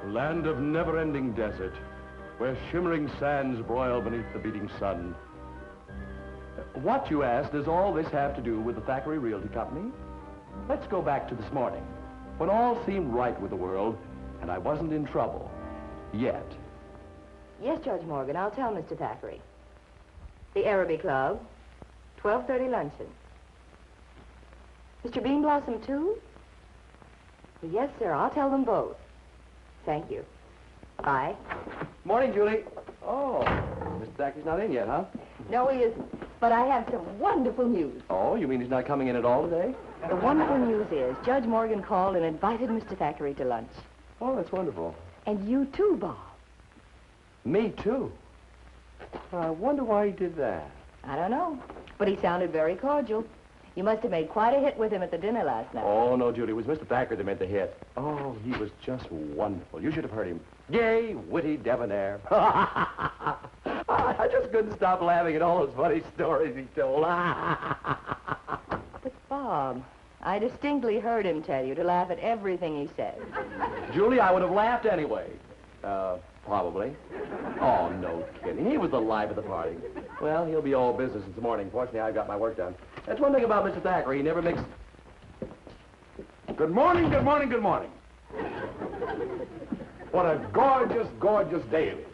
land of never-ending desert, where shimmering sands broil beneath the beating sun. What, you ask, does all this have to do with the Thackery Realty Company? Let's go back to this morning, when all seemed right with the world, and I wasn't in trouble. Yet. Yes, Judge Morgan, I'll tell Mr. Thackery. The Araby Club, 12:30 luncheon. Mr. Beanblossom, too? Yes, sir, I'll tell them both. Thank you. Bye. Morning, Julie. Oh, Mr. Thackery's not in yet, huh? No, he isn't. But I have some wonderful news. Oh, you mean he's not coming in at all today? The wonderful news is Judge Morgan called and invited Mr. Thackery to lunch. Oh, that's wonderful. And you too, Bob. Me too? I wonder why he did that. I don't know, but he sounded very cordial. You must have made quite a hit with him at the dinner last night. Oh, no, Judy, it was Mr. Thackeray that made the hit. Oh, he was just wonderful. You should have heard him. Gay, witty, debonair. I just couldn't stop laughing at all those funny stories he told. But, Bob, I distinctly heard him tell you to laugh at everything he said. Julie, I would have laughed anyway. Probably. Oh, no kidding. He was the life of the party. Well, he'll be all business this morning. Fortunately, I've got my work done. That's one thing about Mr. Thackeray. He never makes... Good morning, good morning, good morning. What a gorgeous, gorgeous day it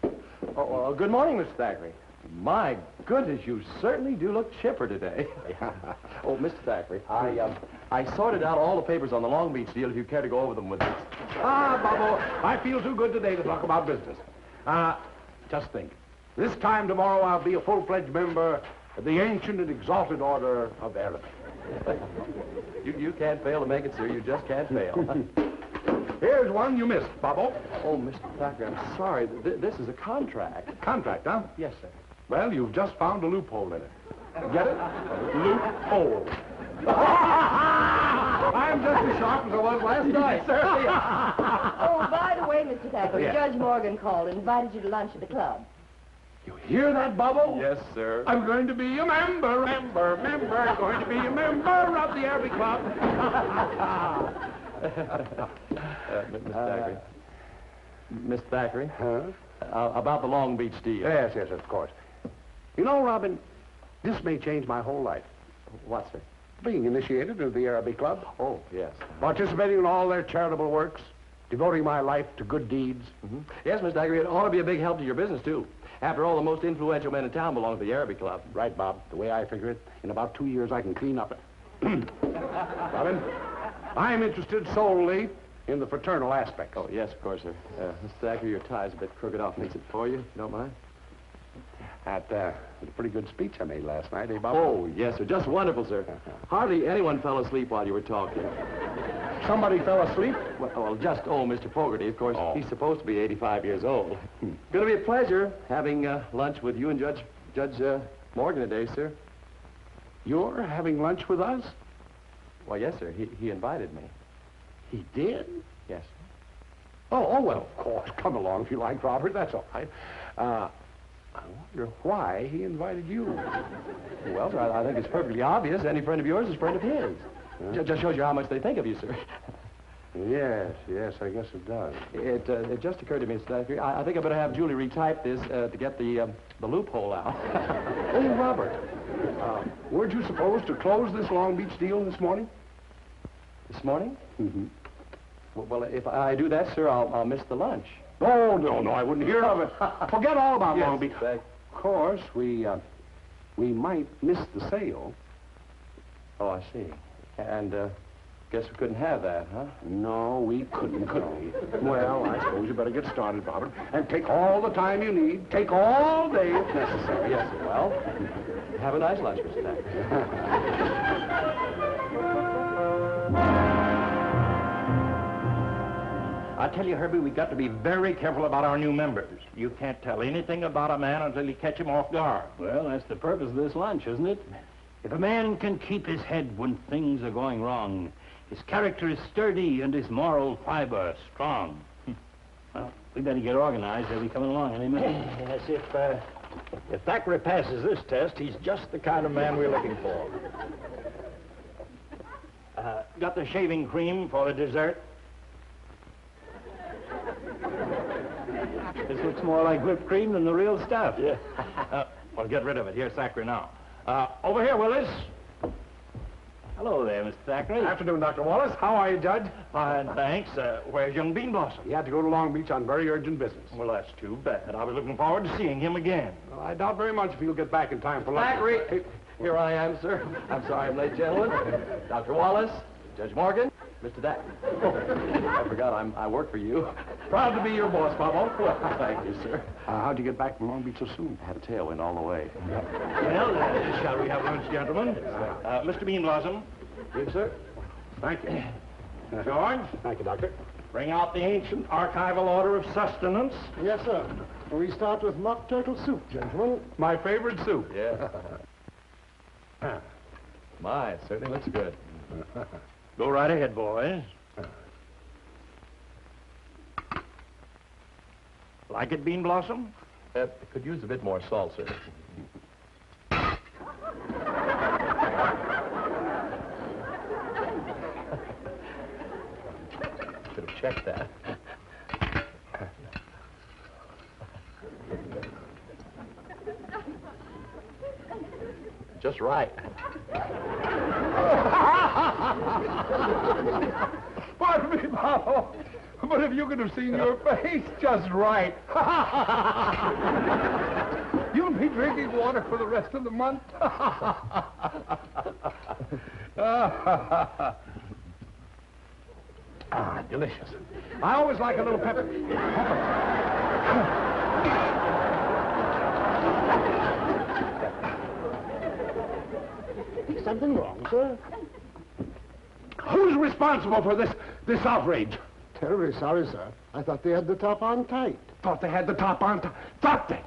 is. Oh, good morning, Mr. Thackeray. My goodness, you certainly do look chipper today. Oh, Mr. Thackeray, I sorted out all the papers on the Long Beach deal if you care to go over them with me. Bubbo, I feel too good today to talk about business. Just think. This time tomorrow I'll be a full-fledged member of the ancient and exalted order of Araby. You can't fail to make it, sir. You just can't fail. Here's one you missed, Bubbo. Oh, Mr. Thackeray, I'm sorry. This is a contract. Contract, huh? Yes, sir. Well, you've just found a loophole in it. Get it? Loophole. I'm just as sharp as I was last night, sir. Oh, by the way, Mr. Thackeray, Yes. Judge Morgan called and invited you to lunch at the club. You hear that, Bubbo? Yes, sir. I'm going to be a member. I'm going to be a member of the Araby Club. Mr. Thackeray. Miss Thackeray? Huh? About the Long Beach deal. Yes, of course. You know, Robin, this may change my whole life. What, sir? Being initiated into the Araby Club. Oh, yes. Participating in all their charitable works. Devoting my life to good deeds. Mm-hmm. Yes, Mr. Thackeray, it ought to be a big help to your business, too. After all, the most influential men in town belong to the Araby Club. Right, Bob. The way I figure it, in about 2 years I can clean up it. Robin, I'm interested solely in the fraternal aspects. Oh, yes, of course, sir. Mr. Thackeray, your tie's a bit crooked. I'll fix it for you, if you don't mind. That was a pretty good speech I made last night, eh, Bob? Oh, yes, sir. Just wonderful, sir. Hardly anyone fell asleep while you were talking. Somebody fell asleep? Well, just old Mr. Fogarty, of course. Oh. He's supposed to be 85 years old. Going to be a pleasure having lunch with you and Judge Morgan today, sir. You're having lunch with us? Well, yes, sir. He invited me. He did? Yes. Oh, well, of course. Come along if you like, Robert. That's all right. I wonder why he invited you. Well, sir, I think it's perfectly obvious. Any friend of yours is a friend of his. Just shows you how much they think of you, sir. Yes, I guess it does. It just occurred to me, Mr. Thackeray, I think I better have Julie retype this to get the loophole out. Hey, Robert, weren't you supposed to close this Long Beach deal this morning? This morning? Mm-hmm. Well, if I do that, sir, I'll miss the lunch. Oh, no, I wouldn't hear of it. Forget all about Yes, Long Beach. Of course, we might miss the sale. Oh, I see. And, guess we couldn't have that, huh? No, we couldn't, could we? Well, I suppose you better get started, Robert, and take all the time you need. Take all day if necessary. Yes, sir. Well, have a nice lunch, Mr. Thackeray. I tell you, Herbie, we've got to be very careful about our new members. You can't tell anything about a man until you catch him off guard. Well, that's the purpose of this lunch, isn't it? If a man can keep his head when things are going wrong, his character is sturdy and his moral fiber strong. Well, we better get organized. They'll be coming along any minute. Yes, if Thackeray passes this test, he's just the kind of man we're looking for. Got the shaving cream for the dessert? This looks more like whipped cream than the real stuff. Yeah. Well, get rid of it. Here's Thackery now. Over here, Willis. Hello there, Mr. Thackery. Afternoon, Dr. Wallace. How are you, Judge? Fine, thanks. Where's young Beanblossom? He had to go to Long Beach on very urgent business. Well, that's too bad. I was looking forward to seeing him again. Well, I doubt very much if he'll get back in time for lunch. Thackery! Here I am, sir. I'm sorry I'm late, gentlemen. Dr. Wallace, Judge Morgan, Mr. Thackery. I forgot I work for you. Proud to be your boss, Pablo. Well, thank you, sir. How'd you get back from Long Beach so soon? I had a tailwind all the way. Well, shall we have lunch, gentlemen? Mr. Beanblossom. You, sir? Thank you. George, Thank you, Doctor. bring out the ancient archival order of sustenance. Yes, sir. We start with mock turtle soup, gentlemen. My favorite soup. Yeah. My, it certainly looks good. Go right ahead, boys. Like it, Beanblossom? Could use a bit more salt, sir. Should have checked that. Just right. Pardon me, Pablo, but if you could have seen your face, just right. You'll be drinking water for the rest of the month. Delicious. I always like a little pepper. Something wrong, sir? Who's responsible for this outrage? Terribly sorry, sir. I thought they had the top on tight. Thought they had the top on. Thought they.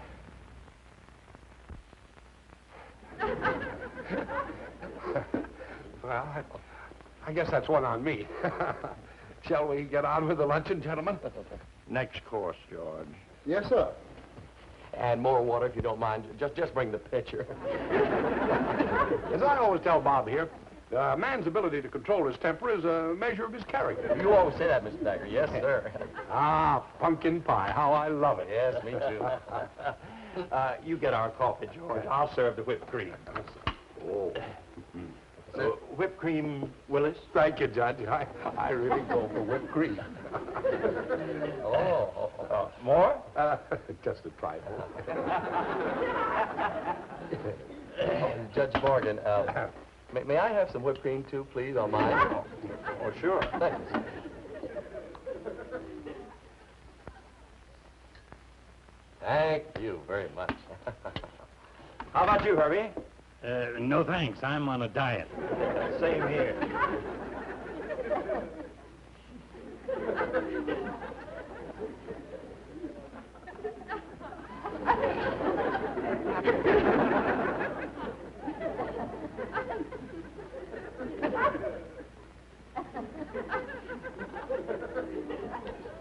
Well, I guess that's one on me. Shall we get on with the luncheon, gentlemen? Next course, George. Yes, sir. And more water, if you don't mind. Just bring the pitcher. As I always tell Bob here, a man's ability to control his temper is a measure of his character. You always say that, Mr. Thackeray. Yes, sir. Ah, pumpkin pie. How I love it. Yes, me too. You get our coffee, George. I'll serve the whipped cream. Oh. Whipped cream, Willis? Thank you, Judge. I really go for whipped cream. More? Just a trifle. Judge Morgan, may I have some whipped cream, too, please, on mine? Oh, sure. Thanks. Thank you very much. How about you, Herbie? No, thanks. I'm on a diet. Same here.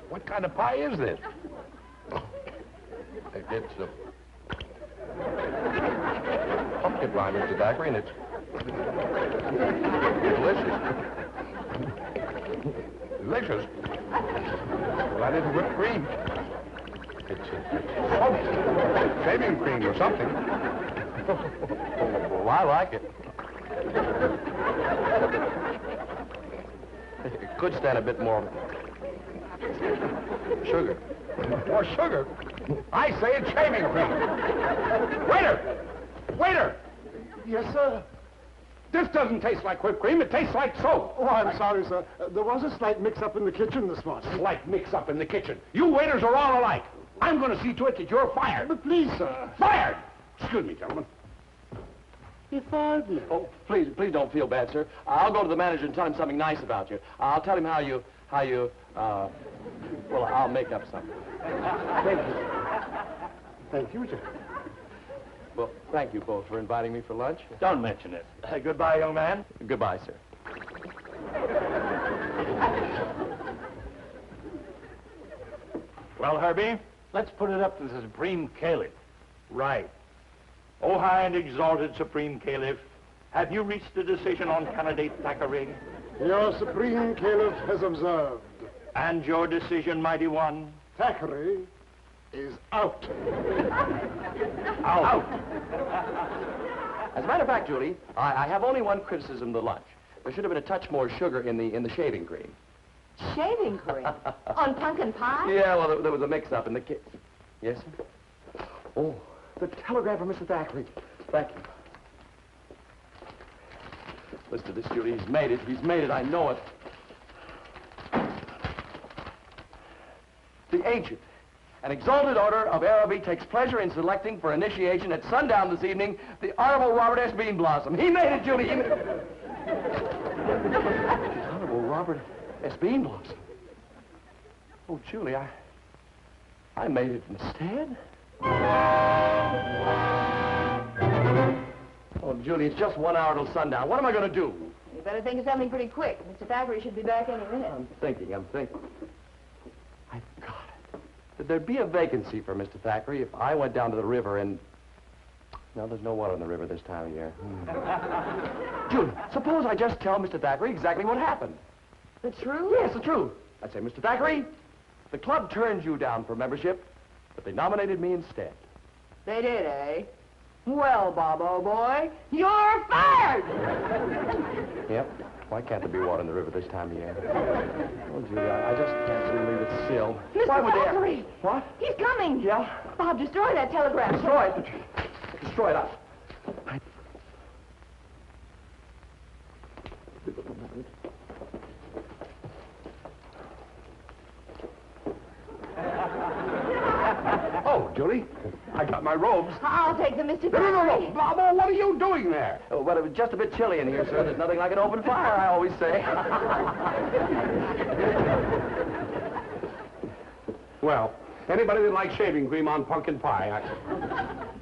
What kind of pie is this? It's pumpkin pie, Mr. Thackeray, and it's delicious. Delicious. Well, that isn't whipped cream. It's shaving cream or something. Well, I like it. It could stand a bit more sugar. More sugar? I say it's shaving cream. Waiter! Waiter! Yes, sir. This doesn't taste like whipped cream. It tastes like soap. Oh, I'm sorry, sir. There was a slight mix-up in the kitchen this morning. Slight mix-up in the kitchen. You waiters are all alike. I'm going to see to it that you're fired. But please, sir. Fired! Excuse me, gentlemen. He fired me. Oh, please don't feel bad, sir. I'll go to the manager and tell him something nice about you. I'll tell him how you, well, I'll make up something. Thank you. Thank you, sir. Well, thank you both for inviting me for lunch. Don't mention it. Goodbye, young man. Goodbye, sir. Well, Herbie, let's put it up to the Supreme Caliph. Right. O High and Exalted Supreme Caliph, have you reached a decision on candidate Thackeray? Your Supreme Caliph has observed. And your decision, Mighty One? Thackeray is out. Out. As a matter of fact, Julie, I have only one criticism of the lunch. There should have been a touch more sugar in the shaving cream. Shaving cream? On pumpkin pie? Yeah, well, there was a mix-up in the Yes, sir? Oh, the telegram from Mr. Thackery. Thank you. Listen to this, Julie. He's made it. He's made it. I know it. The ancient and exalted order of Araby takes pleasure in selecting for initiation at sundown this evening the Honorable Robert S. Beanblossom. He made it, Julie. He made it. The Honorable Robert S. Beanblossom. Oh, Julie, I made it instead. Oh, Julie, it's just 1 hour till sundown. What am I going to do? You better think of something pretty quick. Mr. Thackeray should be back any minute. I'm thinking. I've got it. There'd be a vacancy for Mr. Thackeray if I went down to the river and... No, there's no water in the river this time of year. Julie, suppose I just tell Mr. Thackeray exactly what happened. The truth? Yes, the truth. I'd say, Mr. Thackeray, the club turned you down for membership, but they nominated me instead. They did, eh? Well, Bob, old boy, you're fired! Yep. Why can't there be water in the river this time of year? Oh, Julie, I just can't seem to leave it still. Mr. Why would they... Thackeray! What? He's coming! Yeah? Bob, destroy that telegram. Destroy it. Destroy it. Oh, Julie, I got my robes. I'll take them, Mr. No, Thackeray. Bobo, what are you doing there? Oh, well, it was just a bit chilly in here, sir. There's nothing like an open fire, I always say. Well, anybody that likes shaving cream on pumpkin pie,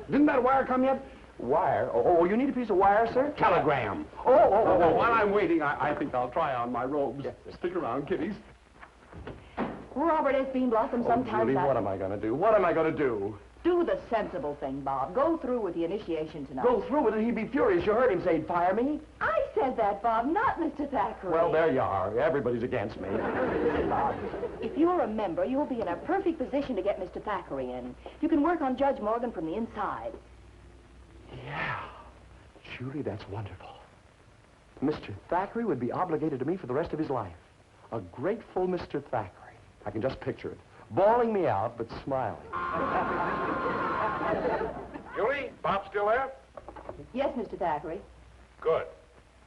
Didn't that wire come yet? Wire? Oh, you need a piece of wire, sir? Telegram. Oh. While I'm waiting, I think I'll try on my robes. Stick around, kiddies. Robert S. Beanblossom sometime Julie, back. what am I going to do? What am I going to do? Do the sensible thing, Bob. Go through with the initiation tonight. Go through with it? He'd be furious. You heard him say he'd fire me. I said that, Bob, not Mr. Thackeray. Well, there you are. Everybody's against me. Listen, Bob, if you're a member, you'll be in a perfect position to get Mr. Thackeray in. You can work on Judge Morgan from the inside. Yeah. Julie, that's wonderful. Mr. Thackeray would be obligated to me for the rest of his life. A grateful Mr. Thackeray. I can just picture it. Bawling me out, but smiling. Julie, Bob still there? Yes, Mr. Thackeray. Good.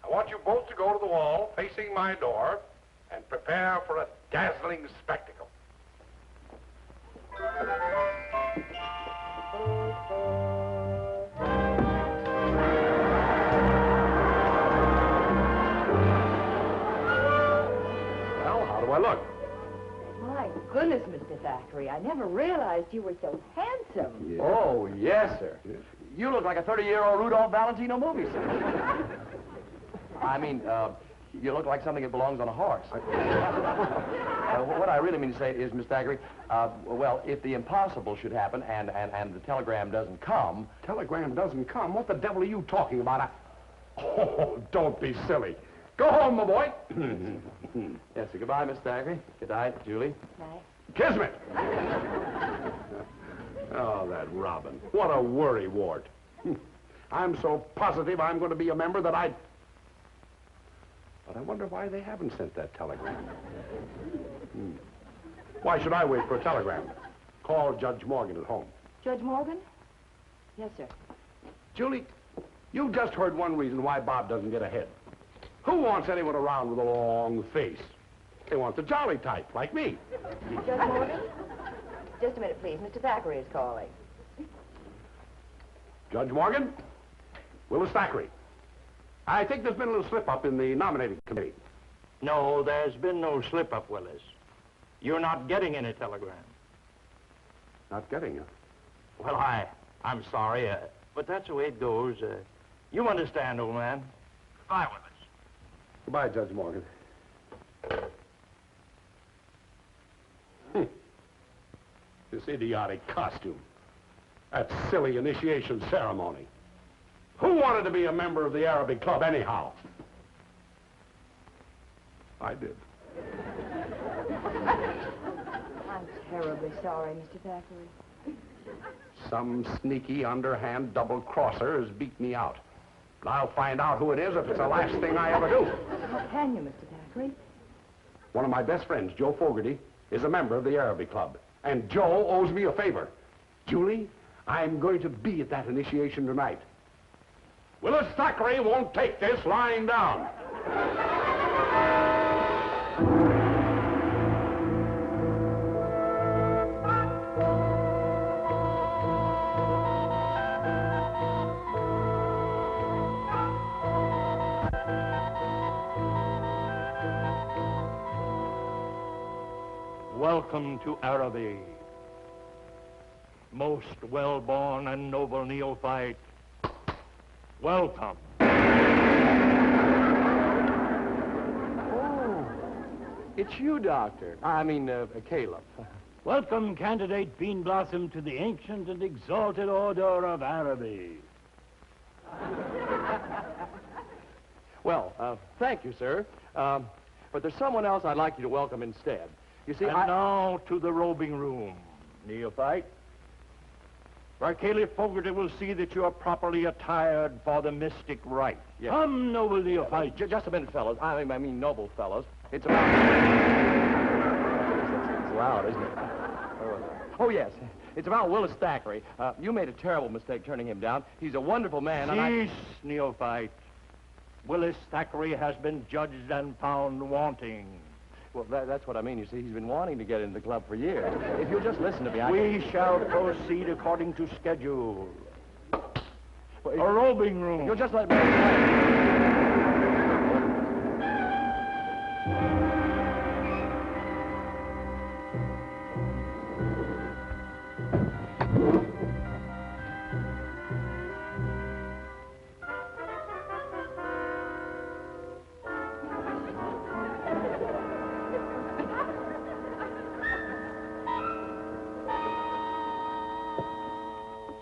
I want you both to go to the wall facing my door and prepare for a dazzling spectacle. Well, how do I look? My goodness, Mr. Thackeray, I never realized you were so handsome. Yeah. Oh, yes, sir. You look like a 30-year-old Rudolph Valentino movie, sir. I mean, you look like something that belongs on a horse. What I really mean to say is, Miss Thackeray, well, if the impossible should happen and the telegram doesn't come... Telegram doesn't come? What the devil are you talking about? Oh, don't be silly. Go home, my boy. Yes, sir. Goodbye, Miss Thackeray. Good night, Julie. Nice. Kismet. Oh, that Robin. What a worrywart. I'm so positive I'm going to be a member that I'd... But I wonder why they haven't sent that telegram. Why should I wait for a telegram? Call Judge Morgan at home. Judge Morgan? Yes, sir. Julie, you just heard one reason why Bob doesn't get ahead. Who wants anyone around with a long face? They want the jolly type, like me. Judge Morgan? Just a minute, please. Mr. Thackeray is calling. Judge Morgan, Willis Thackery. I think there's been a little slip-up in the nominating committee. No, there's been no slip-up, Willis. You're not getting any telegram. Not getting it. Well, I'm sorry, but that's the way it goes. You understand, old man. Goodbye, Willis. Goodbye, Judge Morgan. This idiotic costume. That silly initiation ceremony. Who wanted to be a member of the Araby Club anyhow? I did. I'm terribly sorry, Mr. Thackeray. Some sneaky, underhand double-crosser has beat me out. But I'll find out who it is if it's the last thing I ever do. How can you, Mr. Thackeray? One of my best friends, Joe Fogarty, is a member of the Araby Club. And Joe owes me a favor. Julie, I'm going to be at that initiation tonight. Willis Thackeray won't take this lying down. Welcome to Araby. Most well-born and noble neophyte, welcome. Oh, it's you, Doctor. I mean, Caleb. Welcome, candidate Beanblossom, to the ancient and exalted order of Araby. Well, thank you, sir. But there's someone else I'd like you to welcome instead. You see, And now to the robing room, neophyte. Where Caleb Fogarty will see that you are properly attired for the mystic rite. Yes. Come, noble neophyte. Just a minute, fellows. I mean, noble fellows. It's about... It's loud, isn't it? Oh, yes. It's about Willis Thackeray. You made a terrible mistake turning him down. He's a wonderful man, and Cease, neophyte. Willis Thackeray has been judged and found wanting. Well, that's what I mean. You see, he's been wanting to get into the club for years. If you'll just listen to me, We shall proceed according to schedule. A robing room. You'll just let me explain.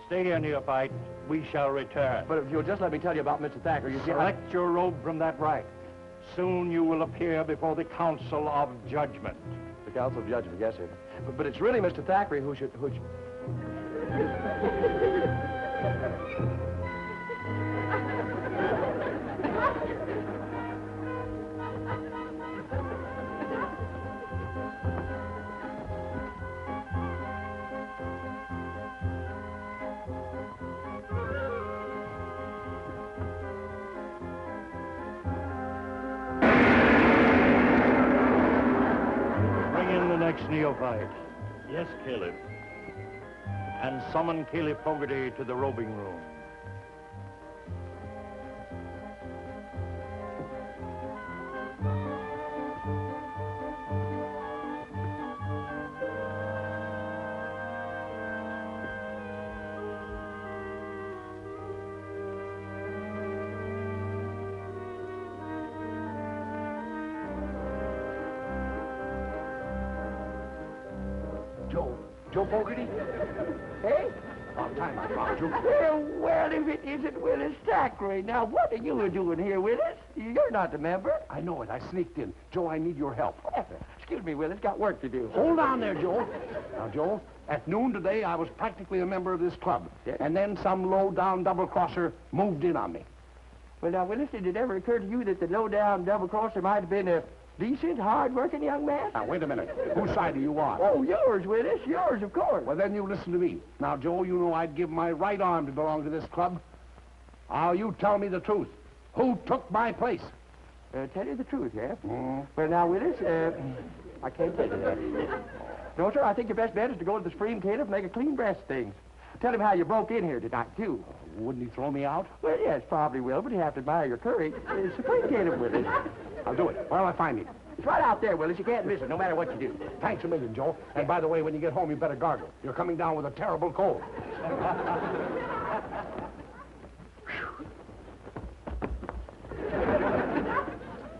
Stay here, neophyte. We shall return. But if you'll just let me tell you about Mr. Thackeray, you see, Select your robe from that right. Soon you will appear before the Council of Judgment. The Council of Judgment, yes, sir. But it's really Mr. Thackeray who should... Next neophyte. Yes, Caleb. And summon Caleb Fogarty to the robing room. Joe Fogarty? Hey? About time I found you. Well, if it isn't Willis Thackeray. Now, what are you doing here, Willis? You're not the member. I know it. I sneaked in. Joe, I need your help. Excuse me, Willis. Got work to do. Hold on there, Joe. Now, Joe, at noon today, I was practically a member of this club. Yeah. And then some low-down double-crosser moved in on me. Well, now, Willis, did it ever occur to you that the low-down double-crosser might have been a decent, hard-working young man? Now, wait a minute. Whose side are you on? Oh, yours, Willis. Yours, of course. Well, then you listen to me. Now, Joe, you know I'd give my right arm to belong to this club. Now, you tell me the truth. Who took my place? Tell you the truth, yeah? Mm. Well, now, Willis, I can't tell you that. No, sir, I think your best bet is to go to the Supreme Caliph and make a clean breast of things. Tell him how you broke in here tonight, too. Wouldn't he throw me out? Well, yes, probably will, but you have to admire your courage. Supreme Caliph, Willis. I'll do it. Where'll I find him? It's right out there, Willis. You can't miss it, no matter what you do. Thanks a million, Joe. And by the way, when you get home, you better gargle. You're coming down with a terrible cold.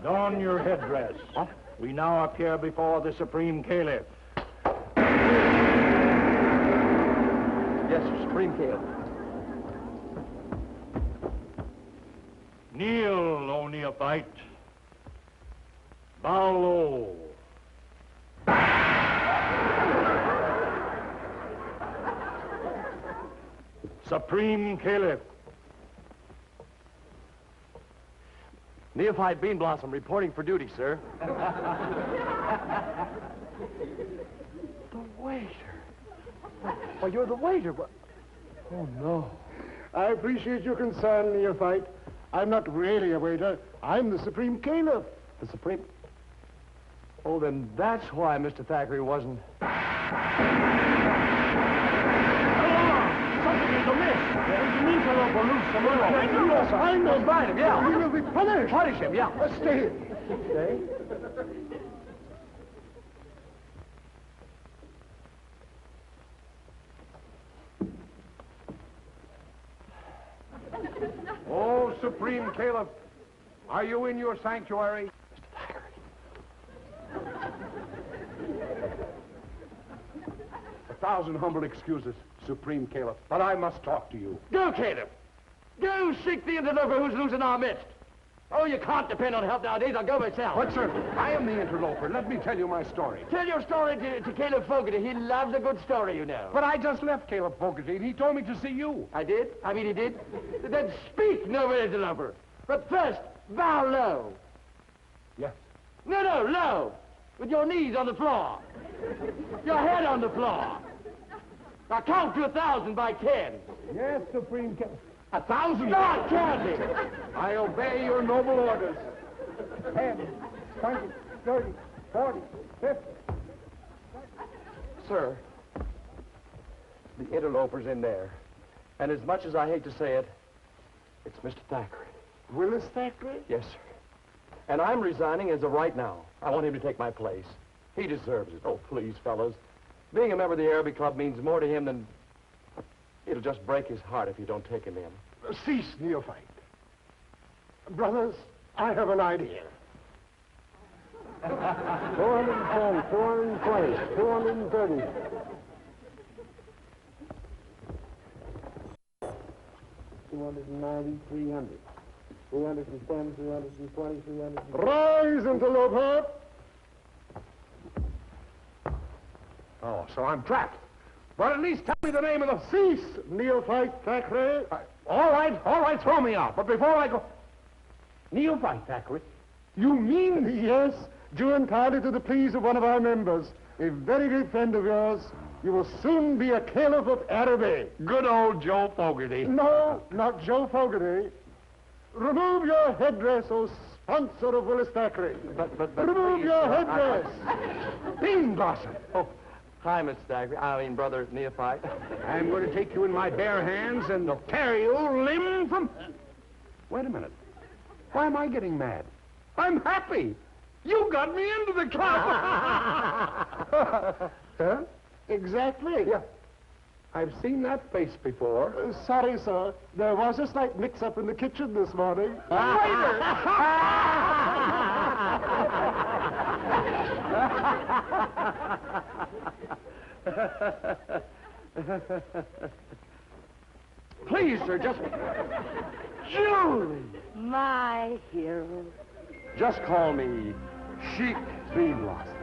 Don your headdress. What? We now appear before the Supreme Caliph. Yes, sir, Supreme Caliph. Kneel, O neophyte. Bow low. Supreme Caliph. Neophyte Beanblossom reporting for duty, sir. The waiter. Well, you're the waiter. Oh, no. I appreciate your concern, Neophyte. I'm not really a waiter. I'm the Supreme Caliph. The Supreme... Oh, then that's why Mr. Thackery wasn't... Something is amiss. There's an interloper loose somewhere. Yes, I know. Find him, yeah. He will be punished. Punish him, yeah. Stay. Stay? Oh, Supreme Caliph, are you in your sanctuary? Mr. Thackery. 1,000 humble excuses, Supreme Caliph, but I must talk to you. Go, Caleb. Go seek the interloper who's loose in our midst. Oh, you can't depend on help nowadays. I'll go myself. But, sir, I am the interloper. Let me tell you my story. Tell your story to Caleb Fogarty. He loves a good story, you know. But I just left Caleb Fogarty, and he told me to see you. I did? I mean, he did? Then speak, noble interloper. But first, bow low. Yes. No, low. With your knees on the floor. Your head on the floor. Now count to 1,000 by 10. Yes, Supreme Caliph. 1,000? Start counting. I obey your noble orders. 10, 20, 30, 40, 50. Sir, the interloper's in there. And as much as I hate to say it, it's Mr. Thackeray. Willis Thackeray? Yes, sir. And I'm resigning as of right now. I want him to take my place. He deserves it. Oh, please, fellas. Being a member of the Araby Club means more to him than... It'll just break his heart if you don't take him in. Cease, Neophyte. Brothers, I have an idea. 410, 420, 230. 290, 300. 310, 320, 300. Rise, interloper! Oh, so I'm trapped. But at least tell me the name of the... Cease, Neophyte Thackeray. All right, throw me out. But before I go... Neophyte Thackeray? You mean, yes, due entirely to the pleas of one of our members, a very great friend of yours. You will soon be a Caliph of Araby. Good old Joe Fogarty. No, not Joe Fogarty. Remove your headdress, O sponsor of Willis Thackeray. But Remove please, your sir, headdress. Beanblossom. Oh, hi, Mr. Thackeray. I mean, Brother Neophyte. I'm going to take you in my bare hands and tear you limb from... Wait a minute. Why am I getting mad? I'm happy. You got me into the club. Huh? Exactly. Yeah. I've seen that face before. Sorry, sir. There was a slight mix-up in the kitchen this morning. Please, sir, just... Julie! My hero. Just call me Chic Beanblossom.